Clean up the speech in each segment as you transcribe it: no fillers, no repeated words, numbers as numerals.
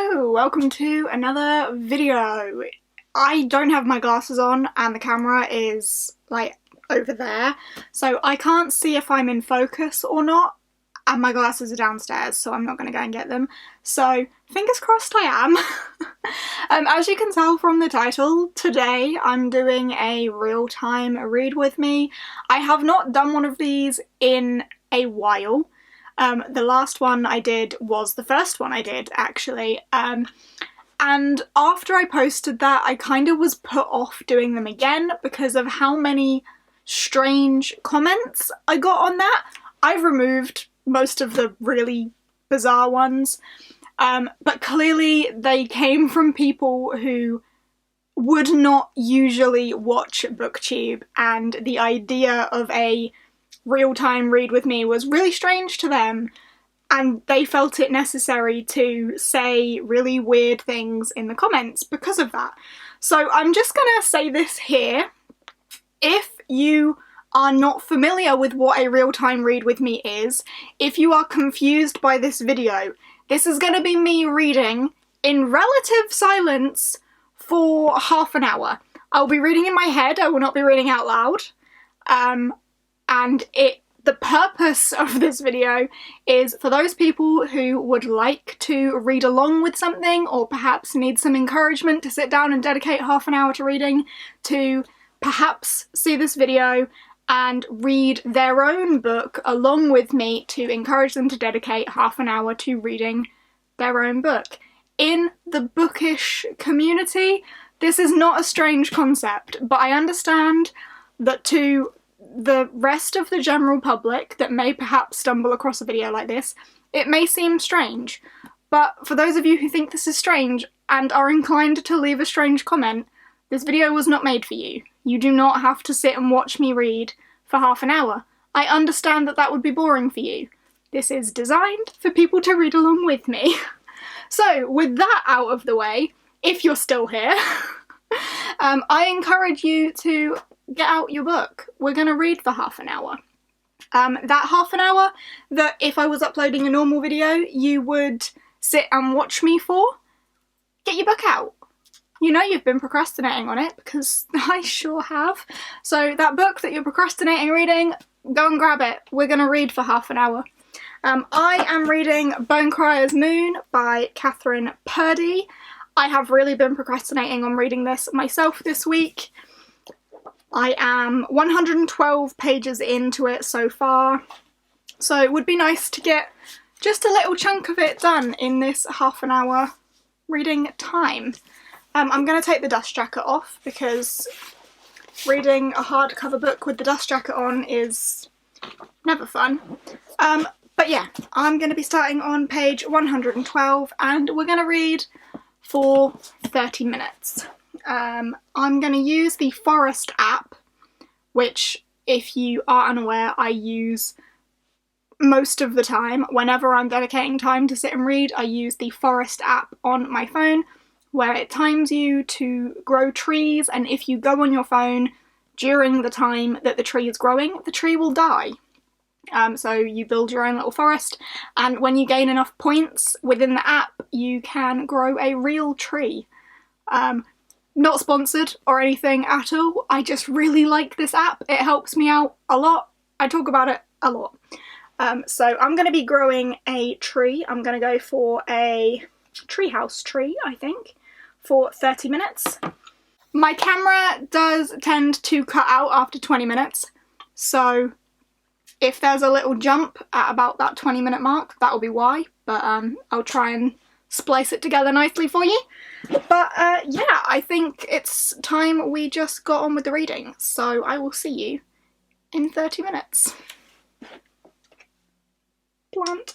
Hello, welcome to another video. I don't have my glasses on and the camera is like over there, so I can't see if I'm in focus or not, and my glasses are downstairs, so I'm not going to go and get them. So fingers crossed I am. As you can tell from the title, today I'm doing a real-time read with me. I have not done one of these in a while. The last one I did was the first one I did, actually, and after I posted that I kind of was put off doing them again because of how many strange comments I got on that. I've removed most of the really bizarre ones, but clearly they came from people who would not usually watch BookTube, and the idea of a real-time read with me was really strange to them, and they felt it necessary to say really weird things in the comments because of that. So I'm just gonna say this here. If you are not familiar with what a real-time read with me is, if you are confused by this video, this is gonna be me reading in relative silence for half an hour. I'll be reading in my head, I will not be reading out loud. And the purpose of this video is for those people who would like to read along with something, or perhaps need some encouragement to sit down and dedicate half an hour to reading, to perhaps see this video and read their own book along with me, to encourage them to dedicate half an hour to reading their own book. In the bookish community, this is not a strange concept, but I understand that to the rest of the general public that may perhaps stumble across a video like this, it may seem strange. But for those of you who think this is strange and are inclined to leave a strange comment, this video was not made for you. You do not have to sit and watch me read for half an hour. I understand that that would be boring for you. This is designed for people to read along with me. So with that out of the way, if you're still here, I encourage you to get out your book. We're going to read for half an hour. That half an hour that if I was uploading a normal video you would sit and watch me for, get your book out. You know you've been procrastinating on it, because I sure have. So that book that you're procrastinating reading, go and grab it. We're going to read for half an hour. I am reading Bonecryer's Moon by Catherine Purdy. I have really been procrastinating on reading this myself this week. I am 112 pages into it so far, so it would be nice to get just a little chunk of it done in this half an hour reading time. I'm going to take the dust jacket off because reading a hardcover book with the dust jacket on is never fun. But yeah, I'm going to be starting on page 112 and we're going to read for 30 minutes. I'm going to use the Forest app, which, if you are unaware, I use most of the time. Whenever I'm dedicating time to sit and read, I use the Forest app on my phone, where it times you to grow trees, and if you go on your phone during the time that the tree is growing, the tree will die. So you build your own little forest, and when you gain enough points within the app, you can grow a real tree. Not sponsored or anything at all, I just really like this app. It helps me out a lot. I talk about it a lot. So I'm going to be growing a tree. I'm going to go for a treehouse tree, I think, for 30 minutes. My camera does tend to cut out after 20 minutes, so if there's a little jump at about that 20-minute mark, that'll be why, but I'll try and splice it together nicely for you. But yeah, I think it's time we just got on with the reading, so I will see you in 30 minutes. Plant.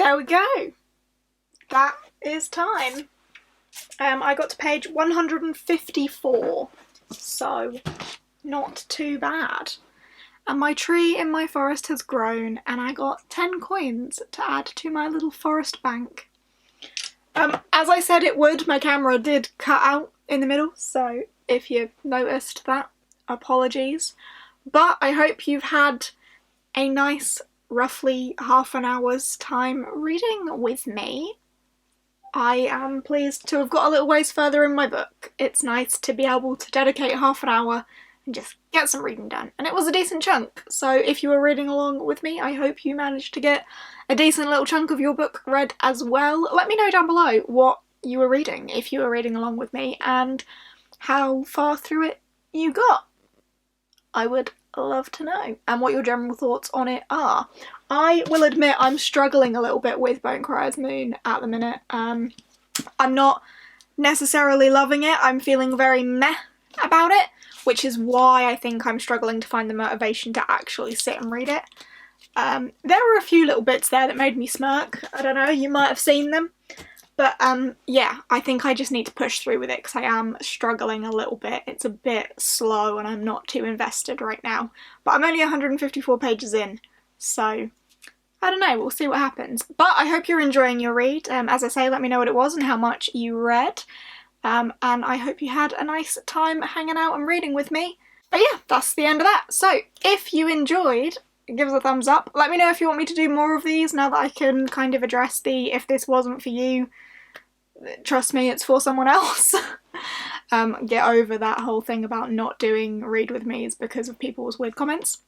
there we go. That is time. I got to page 154, so not too bad. And my tree in my forest has grown, and I got 10 coins to add to my little forest bank. As I said it would, my camera did cut out in the middle, so if you noticed that, apologies. But I hope you've had a nice, roughly half an hour's time reading with me. I am pleased to have got a little ways further in my book. It's nice to be able to dedicate half an hour and just get some reading done. And it was a decent chunk, so if you were reading along with me, I hope you managed to get a decent little chunk of your book read as well. Let me know down below what you were reading, if you were reading along with me, and how far through it you got. I would love to know, and what your general thoughts on it are. I will admit I'm struggling a little bit with Bonecryer's Moon at the minute. I'm not necessarily loving it. I'm feeling very meh about it, which is why I think I'm struggling to find the motivation to actually sit and read it. There were a few little bits there that made me smirk. I don't know, you might have seen them. But yeah, I think I just need to push through with it because I am struggling a little bit. It's a bit slow and I'm not too invested right now. But I'm only 154 pages in, so I don't know, we'll see what happens. But I hope you're enjoying your read. As I say, let me know what it was and how much you read. And I hope you had a nice time hanging out and reading with me. But yeah, that's the end of that. So if you enjoyed, give us a thumbs up. Let me know if you want me to do more of these now that I can kind of address the if this wasn't for you, trust me, it's for someone else. Get over that whole thing about not doing read with me's because of people's weird comments.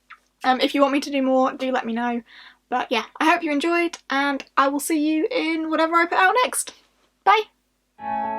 If you want me to do more, do let me know. But yeah, I hope you enjoyed, and I will see you in whatever I put out next. Bye!